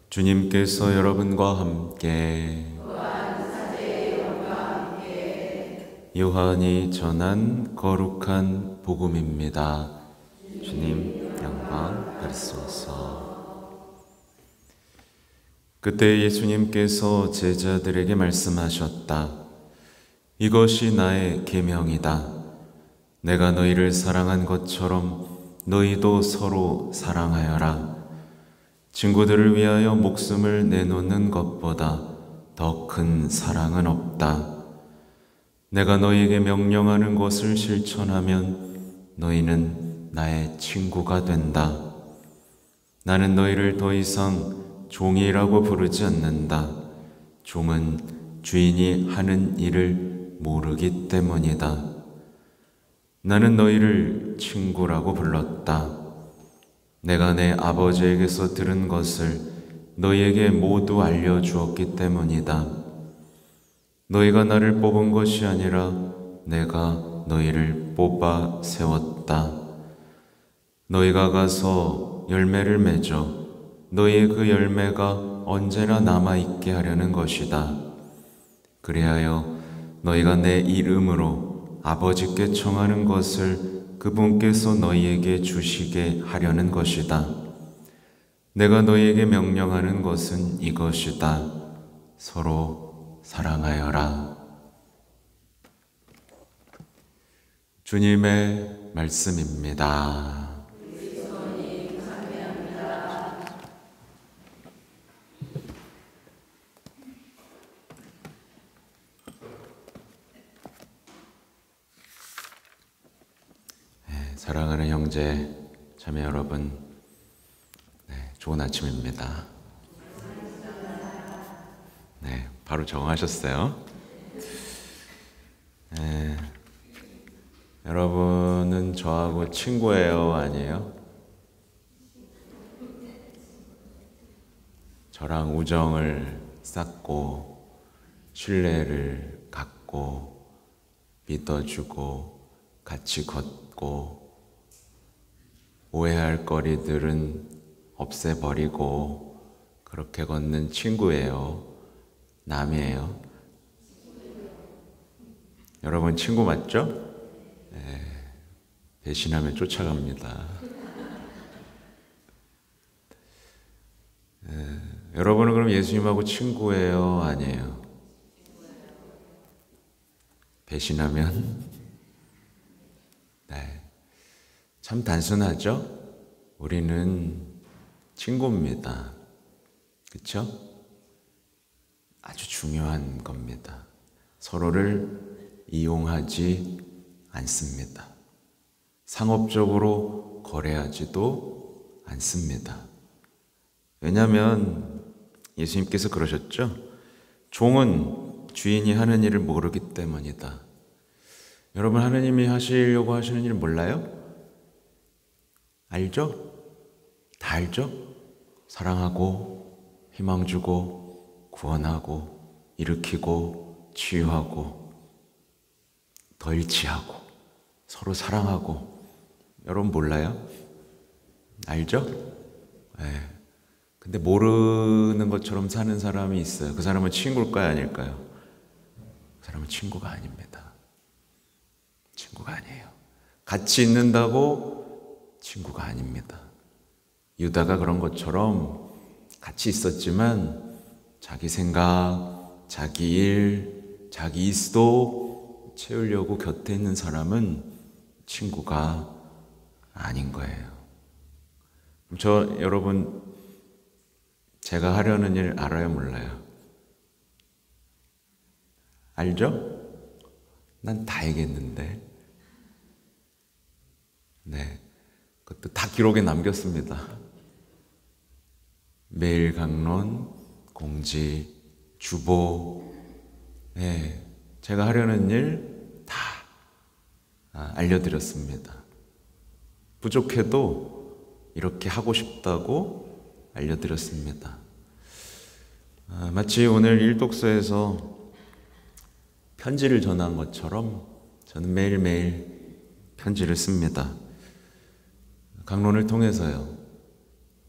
주님께서 여러분과 함께 요한이 전한 거룩한 복음입니다. 주님 영광 받으소서. 그때 예수님께서 제자들에게 말씀하셨다. 이것이 나의 계명이다. 내가 너희를 사랑한 것처럼 너희도 서로 사랑하여라. 친구들을 위하여 목숨을 내놓는 것보다 더 큰 사랑은 없다. 내가 너희에게 명령하는 것을 실천하면 너희는 나의 친구가 된다. 나는 너희를 더 이상 종이라고 부르지 않는다. 종은 주인이 하는 일을 모르기 때문이다. 나는 너희를 친구라고 불렀다. 내가 내 아버지에게서 들은 것을 너희에게 모두 알려주었기 때문이다. 너희가 나를 뽑은 것이 아니라 내가 너희를 뽑아 세웠다. 너희가 가서 열매를 맺어 너희의 그 열매가 언제나 남아있게 하려는 것이다. 그리하여 너희가 내 이름으로 아버지께 청하는 것을 그분께서 너희에게 주시게 하려는 것이다. 내가 너희에게 명령하는 것은 이것이다. 서로 사랑하여라. 주님의 말씀입니다. 사랑하는 형제, 자매 여러분, 좋은 아침입니다. 바로 적응하셨어요? 여러분은 저하고 친구예요? 아니에요? 저랑 우정을 쌓고 신뢰를 갖고 믿어주고 같이 걷고 오해할 거리들은 없애버리고 그렇게 걷는 친구예요? 남이에요? 여러분 친구 맞죠? 배신하면 쫓아갑니다. 여러분은 그럼 예수님하고 친구예요? 아니에요? 배신하면? 참 단순하죠? 우리는 친구입니다. 그쵸? 아주 중요한 겁니다. 서로를 이용하지 않습니다. 상업적으로 거래하지도 않습니다. 왜냐하면 예수님께서 그러셨죠? 종은 주인이 하는 일을 모르기 때문이다. 여러분 하느님이 하시려고 하시는 일 몰라요? 알죠? 다 알죠? 사랑하고 희망 주고 구원하고 일으키고 치유하고 더 일치하고 서로 사랑하고 여러분 몰라요? 알죠? 근데 모르는 것처럼 사는 사람이 있어요. 그 사람은 친구일까요? 아닐까요? 그 사람은 친구가 아닙니다. 친구가 아니에요. 같이 있는다고 친구가 아닙니다. 유다가 그런 것처럼 같이 있었지만 자기 생각, 자기 일, 자기 이수도 채우려고 곁에 있는 사람은 친구가 아닌 거예요. 여러분 제가 하려는 일 알아요? 몰라요? 알죠? 난 다 얘기했는데 그것도 다 기록에 남겼습니다. 매일 강론, 공지, 주보, 제가 하려는 일 다 알려드렸습니다. 부족해도 이렇게 하고 싶다고 알려드렸습니다. 마치 오늘 일독서에서 편지를 전한 것처럼 저는 매일매일 편지를 씁니다. 강론을 통해서요.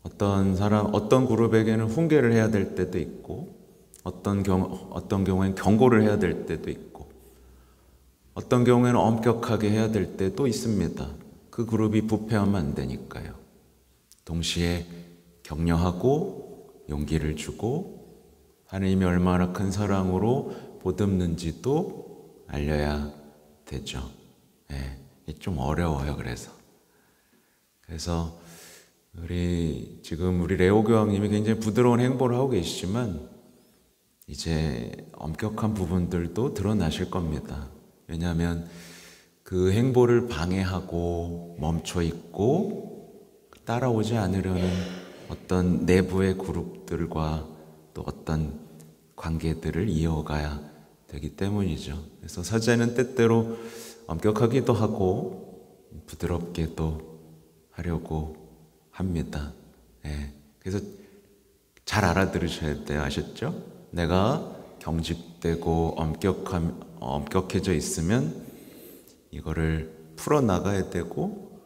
어떤 사람, 어떤 그룹에게는 훈계를 해야 될 때도 있고, 어떤 경우엔 경고를 해야 될 때도 있고, 어떤 경우에는 엄격하게 해야 될 때도 있습니다. 그 그룹이 부패하면 안 되니까요. 동시에 격려하고 용기를 주고 하나님이 얼마나 큰 사랑으로 보듬는지도 알려야 되죠. 좀 어려워요. 그래서 지금 우리 레오 교황님이 굉장히 부드러운 행보를 하고 계시지만 이제 엄격한 부분들도 드러나실 겁니다. 왜냐하면 그 행보를 방해하고 멈춰 있고 따라오지 않으려는 어떤 내부의 그룹들과 또 어떤 관계들을 이어가야 되기 때문이죠. 그래서 사제는 때때로 엄격하기도 하고 부드럽게도 하려고 합니다. 그래서 잘 알아들으셔야 돼요. 아셨죠? 내가 경직되고 엄격해져 있으면 이거를 풀어나가야 되고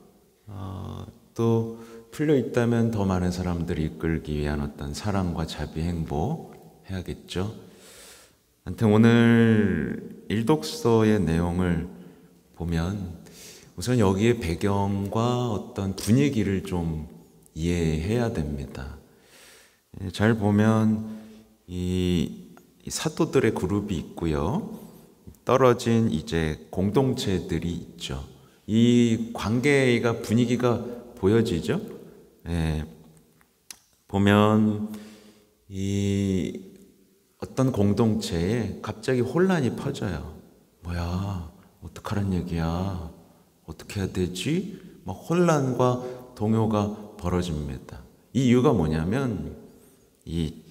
또 풀려 있다면 더 많은 사람들을 이끌기 위한 어떤 사랑과 자비 행보 해야겠죠. 아무튼 오늘 일독서의 내용을 보면 우선 여기에 배경과 어떤 분위기를 좀 이해해야 됩니다. 잘 보면 이 사도들의 그룹이 있고요. 떨어진 이제 공동체들이 있죠. 이 관계가 분위기가 보여지죠. 보면 이 어떤 공동체에 갑자기 혼란이 퍼져요. 뭐야, 어떡하란 얘기야? 어떻게 해야 되지? 막 혼란과 동요가 벌어집니다. 이 이유가 뭐냐면 이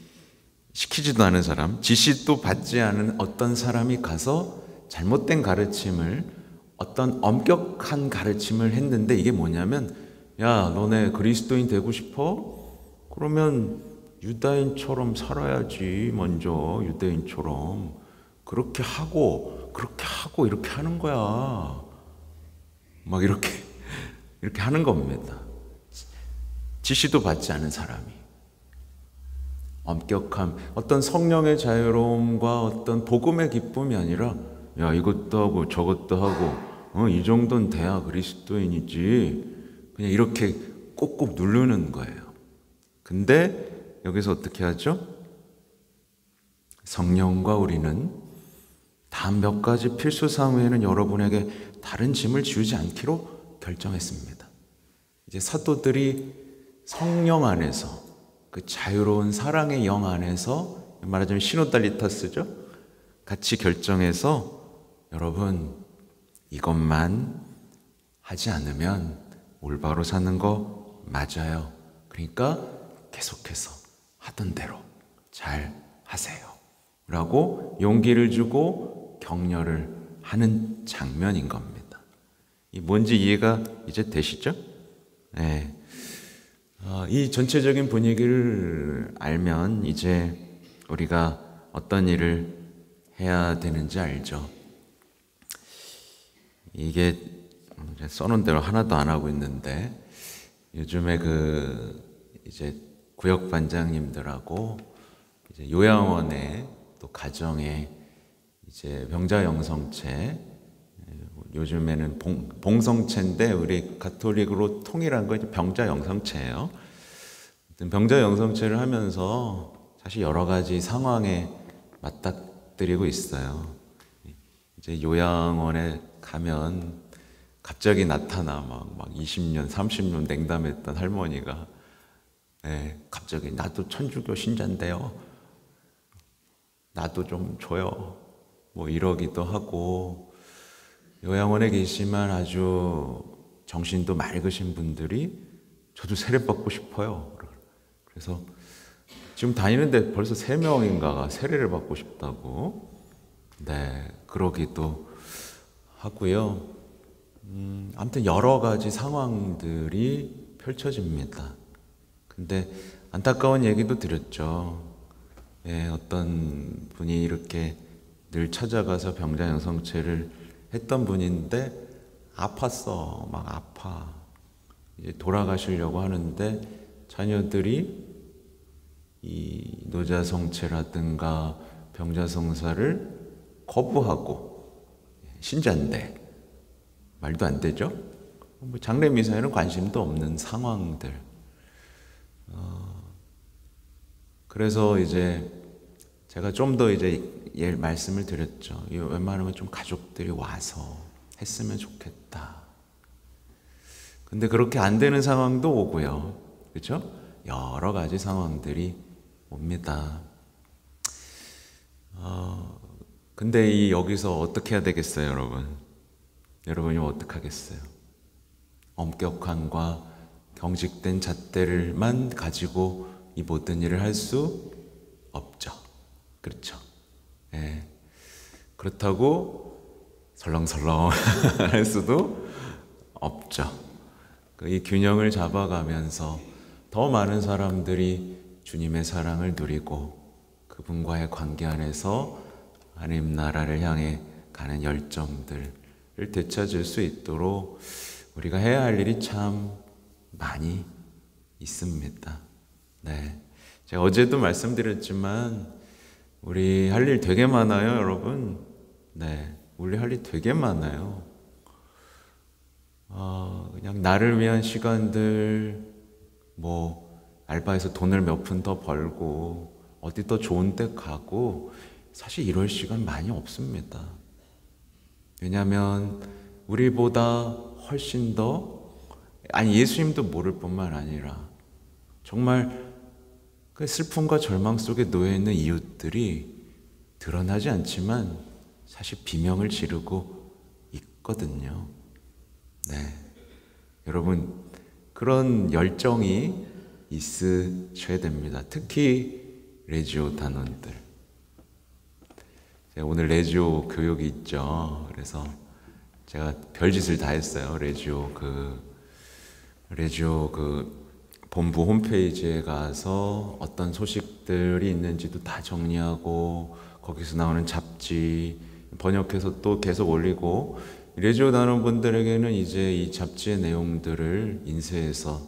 시키지도 않은 사람, 지시도 받지 않은 어떤 사람이 가서 잘못된 가르침을, 어떤 엄격한 가르침을 했는데, 이게 뭐냐면 야, 너네 그리스도인 되고 싶어? 그러면 유다인처럼 살아야지. 먼저 유대인처럼 그렇게 하고 이렇게 하는 거야. 막 이렇게 하는 겁니다. 지시도 받지 않은 사람이. 엄격함, 어떤 성령의 자유로움과 어떤 복음의 기쁨이 아니라 야, 이것도 하고 저것도 하고 이 정도는 돼야 그리스도인이지. 그냥 이렇게 꼭꼭 누르는 거예요. 근데 여기서 어떻게 하죠? 성령과 우리는 단 몇 가지 필수사항 외에는 여러분에게 다른 짐을 지우지 않기로 결정했습니다. 이제 사도들이 성령 안에서, 그 자유로운 사랑의 영 안에서, 말하자면 시노달리타스죠. 같이 결정해서 여러분 이것만 하지 않으면 올바로 사는 거 맞아요. 그러니까 계속해서 하던 대로 잘 하세요. 라고 용기를 주고 격려를 하는 장면인 겁니다. 이 뭔지 이해가 이제 되시죠? 네. 이 전체적인 분위기를 알면 이제 우리가 어떤 일을 해야 되는지 알죠. 이게 써놓은 대로 하나도 안 하고 있는데 요즘에 이제 구역반장님들하고 이제 요양원에 또 가정에 이제 병자 영성체, 요즘에는 봉성체인데 우리 가톨릭으로 통일한 거 이제 병자 영성체예요. 병자 영성체를 하면서 사실 여러 가지 상황에 맞닥뜨리고 있어요. 이제 요양원에 가면 갑자기 나타나 막 20년, 30년 냉담했던 할머니가 갑자기 나도 천주교 신자인데요. 나도 좀 줘요. 뭐 이러기도 하고, 요양원에 계시지만 아주 정신도 맑으신 분들이 저도 세례 받고 싶어요. 그래서 지금 다니는데 벌써 3명인가가 세례를 받고 싶다고 그러기도 하고요. 아무튼 여러 가지 상황들이 펼쳐집니다. 근데 안타까운 얘기도 드렸죠. 어떤 분이 이렇게 늘 찾아가서 병자 영성체를 했던 분인데 아팠어. 막 아파. 이제 돌아가시려고 하는데 자녀들이 이 노자성체라든가 병자성사를 거부하고 신자인데 말도 안 되죠? 뭐 장례미사에는 관심도 없는 상황들. 그래서 이제 제가 좀 더 이제 말씀을 드렸죠. 웬만하면 좀 가족들이 와서 했으면 좋겠다. 근데 그렇게 안 되는 상황도 오고요. 그렇죠? 여러 가지 상황들이 옵니다. 근데 여기서 어떻게 해야 되겠어요, 여러분? 여러분이 어떻게 하겠어요? 엄격함과 경직된 잣대를만 가지고 이 모든 일을 할 수 없죠. 그렇죠? 예. 그렇다고 설렁설렁 할 수도 없죠. 이 균형을 잡아가면서 더 많은 사람들이 주님의 사랑을 누리고 그분과의 관계 안에서 하나님 나라를 향해 가는 열정들을 되찾을 수 있도록 우리가 해야 할 일이 참 많이 있습니다. 네. 제가 어제도 말씀드렸지만 우리 할 일 되게 많아요, 여러분. 네. 우리 할 일 되게 많아요. 그냥 나를 위한 시간들, 뭐 알바해서 돈을 몇 푼 더 벌고 어디 더 좋은 데 가고 사실 이럴 시간 많이 없습니다. 왜냐하면 우리보다 훨씬 더, 아니 예수님도 모를 뿐만 아니라 정말 그 슬픔과 절망 속에 놓여있는 이웃들이 드러나지 않지만 사실 비명을 지르고 있거든요. 네, 여러분 그런 열정이 있으셔야 됩니다. 특히 레지오 단원들. 제가 오늘 레지오 교육이 있죠. 그래서 제가 별짓을 다 했어요. 레지오 본부 홈페이지에 가서 어떤 소식들이 있는지도 다 정리하고 거기서 나오는 잡지 번역해서 또 계속 올리고, 레지오 단원분들에게는 이제 이 잡지의 내용들을 인쇄해서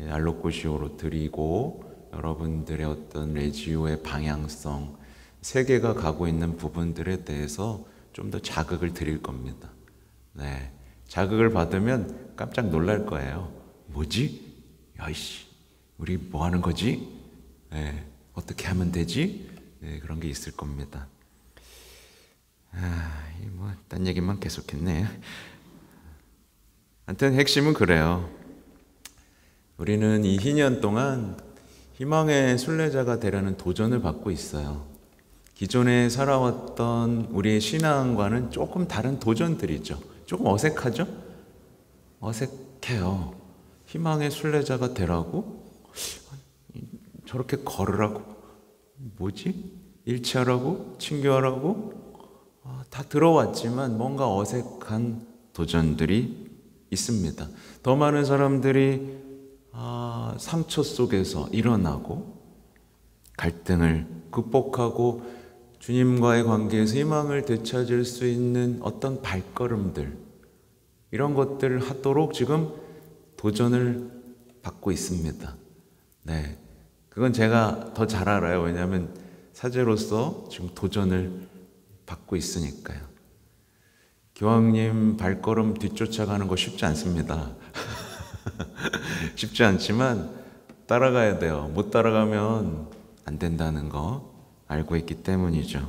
알로코시오로 드리고 여러분들의 어떤 레지오의 방향성, 세계가 가고 있는 부분들에 대해서 좀 더 자극을 드릴 겁니다. 네, 자극을 받으면 깜짝 놀랄 거예요. 뭐지? 야이씨, 우리 뭐 하는 거지? 네, 어떻게 하면 되지? 네, 그런 게 있을 겁니다. 뭐 딴 얘기만 계속했네. 하여튼 핵심은 그래요. 우리는 이 희년 동안 희망의 순례자가 되려는 도전을 받고 있어요. 기존에 살아왔던 우리의 신앙과는 조금 다른 도전들이죠. 조금 어색하죠? 어색해요. 희망의 순례자가 되라고? 저렇게 걸으라고? 뭐지? 일치하라고? 친교하라고? 다 들어왔지만 뭔가 어색한 도전들이 있습니다. 더 많은 사람들이 상처 속에서 일어나고 갈등을 극복하고 주님과의 관계에서 희망을 되찾을 수 있는 어떤 발걸음들, 이런 것들을 하도록 지금 도전을 받고 있습니다. 네, 그건 제가 더 잘 알아요. 왜냐하면 사제로서 지금 도전을 받고 있으니까요. 교황님 발걸음 뒤쫓아가는 거 쉽지 않습니다. 쉽지 않지만 따라가야 돼요. 못 따라가면 안 된다는 거 알고 있기 때문이죠.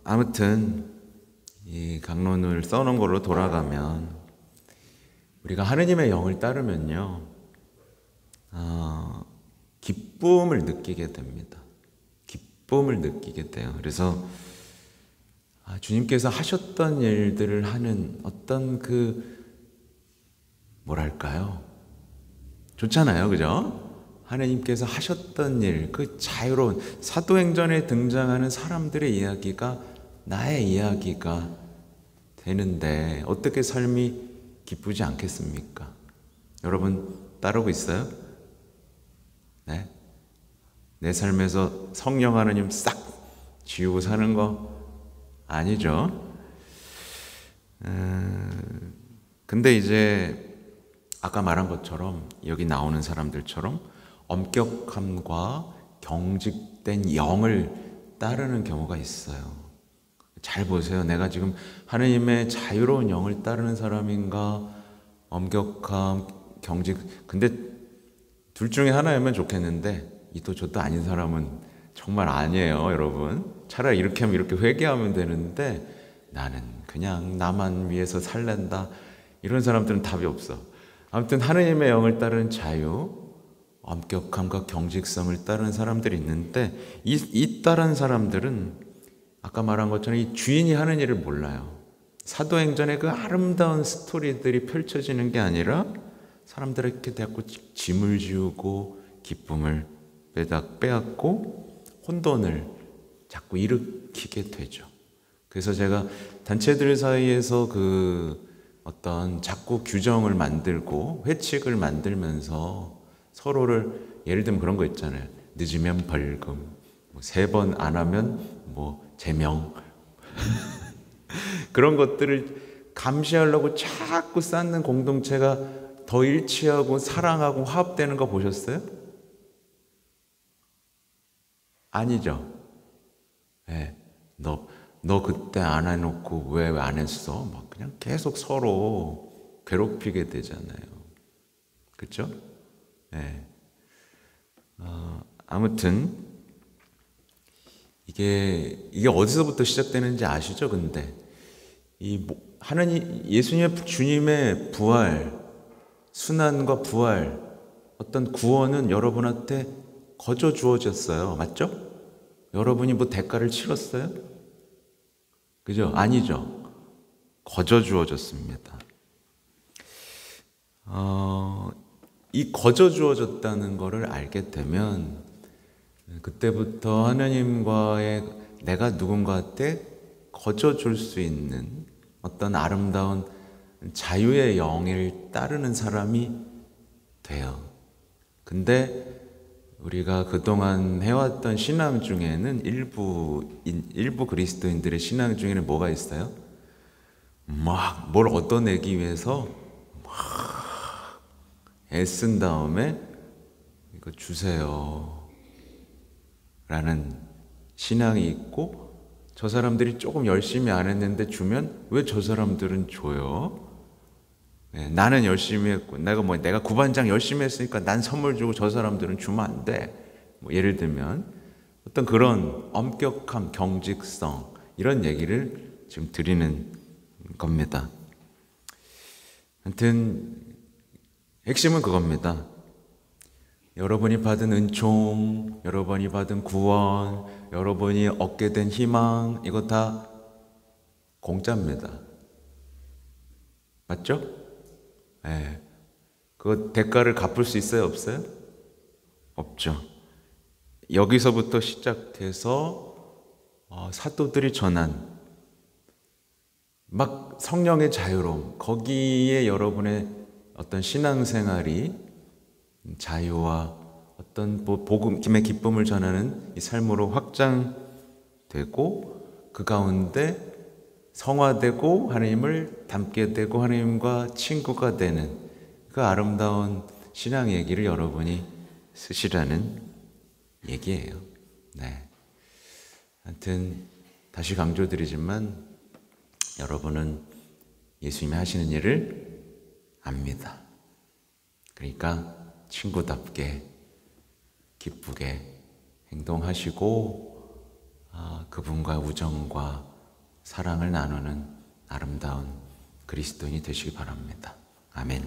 아무튼 이 강론을 써놓은 걸로 돌아가면, 우리가 하느님의 영을 따르면요, 기쁨을 느끼게 됩니다. 기쁨을 느끼게 돼요. 그래서 주님께서 하셨던 일들을 하는 어떤 뭐랄까요? 좋잖아요, 그죠? 하느님께서 하셨던 일, 그 자유로운 사도행전에 등장하는 사람들의 이야기가 나의 이야기가 되는데 어떻게 삶이 기쁘지 않겠습니까? 여러분 따르고 있어요? 네? 내 삶에서 성령 하느님 싹 지우고 사는 거 아니죠. 근데 이제 아까 말한 것처럼 여기 나오는 사람들처럼 엄격함과 경직된 영을 따르는 경우가 있어요. 잘 보세요. 내가 지금 하느님의 자유로운 영을 따르는 사람인가, 엄격함, 경직. 근데 둘 중에 하나이면 좋겠는데 이도 저도 아닌 사람은 정말 아니에요, 여러분. 차라리 이렇게 하면 이렇게 회개하면 되는데 나는 그냥 나만 위해서 살랜다. 이런 사람들은 답이 없어. 아무튼 하느님의 영을 따르는 자유, 엄격함과 경직성을 따르는 사람들이 있는데 이 따른 사람들은 아까 말한 것처럼 이 주인이 하는 일을 몰라요. 사도행전의 그 아름다운 스토리들이 펼쳐지는 게 아니라 사람들에게 자꾸 짐을 지우고 기쁨을 빼앗고 혼돈을 자꾸 일으키게 되죠. 그래서 제가 단체들 사이에서 어떤 자꾸 규정을 만들고 회칙을 만들면서 서로를, 예를 들면 그런 거 있잖아요. 늦으면 벌금, 3번 안 하면 제명 그런 것들을 감시하려고 자꾸 쌓는 공동체가 더 일치하고 사랑하고 화합되는 거 보셨어요? 아니죠. 네. 너 그때 안 해놓고 왜 안 했어? 막 그냥 계속 서로 괴롭히게 되잖아요. 그렇죠? 네. 아무튼 이게 어디서부터 시작되는지 아시죠? 근데 하나님, 예수님의 주님의 부활, 순환과 부활, 어떤 구원은 여러분한테 거저 주어졌어요. 맞죠? 여러분이 대가를 치렀어요? 그죠? 아니죠. 거저 주어졌습니다. 이 거저 주어졌다는 것을 알게 되면 그때부터 하나님과의, 내가 누군가한테 거저 줄 수 있는 어떤 아름다운 자유의 영을 따르는 사람이 돼요. 근데 우리가 그동안 해왔던 신앙 중에는 일부 그리스도인들의 신앙 중에는 뭐가 있어요? 막 뭘 얻어내기 위해서 막 애쓴 다음에 이거 주세요 라는 신앙이 있고, 저 사람들이 조금 열심히 안 했는데 주면 왜 저 사람들은 줘요? 네, 나는 열심히 했고, 내가 구반장 열심히 했으니까 난 선물 주고 저 사람들은 주면 안 돼. 예를 들면 어떤 그런 엄격함, 경직성, 이런 얘기를 지금 드리는 겁니다. 하여튼 핵심은 그겁니다. 여러분이 받은 은총, 여러분이 받은 구원, 여러분이 얻게 된 희망, 이거 다 공짜입니다. 맞죠? 네. 그 대가를 갚을 수 있어요? 없어요? 없죠. 여기서부터 시작해서 사도들이 전한 막 성령의 자유로움, 거기에 여러분의 어떤 신앙생활이 자유와 어떤 복음의 기쁨을 전하는 이 삶으로 확장되고, 그 가운데 성화되고 하나님을 닮게 되고 하나님과 친구가 되는 그 아름다운 신앙 얘기를 여러분이 쓰시라는 얘기예요. 네. 하여튼 다시 강조드리지만 여러분은 예수님이 하시는 일을 압니다. 그러니까 친구답게 기쁘게 행동하시고 그분과 우정과 사랑을 나누는 아름다운 그리스도인이 되시기 바랍니다. 아멘.